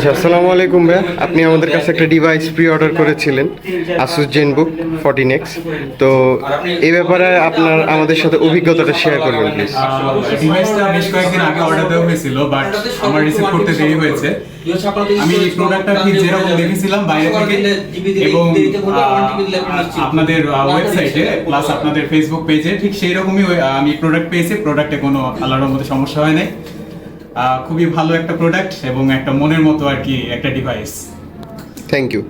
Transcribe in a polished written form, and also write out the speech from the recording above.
আচ্ছা, আসসালামু আলাইকুম ভাইয়া। আপনি আমাদের কাছে একটা ডিভাইস প্রি অর্ডার করেছিলেন, Asus ZenBook 14X। তো এই ব্যাপারে আপনার আমাদের সাথে অভিজ্ঞতাটা শেয়ার করবেন প্লিজ। ডিভাইসটা বেশ কয়েকদিন আগে অর্ডার দেওয়া হয়েছিল, বাট আমার রিসিভ করতে দেরি হয়েছে। আমি এই প্রোডাক্টটা ঠিক যেরকম দেখেছিলাম বাইরে থেকে এবং আপনাদের ওয়েবসাইটে প্লাস আপনাদের ফেসবুক পেজে ঠিক সেই রকমই আমি প্রোডাক্ট পেয়েছি। প্রোডাক্টে কোনো আল্লাহর মধ্যে সমস্যা হয় নাই। খুবই ভালো একটা প্রোডাক্ট এবং একটা মনের মতো আর কি একটা ডিভাইস। Thank you.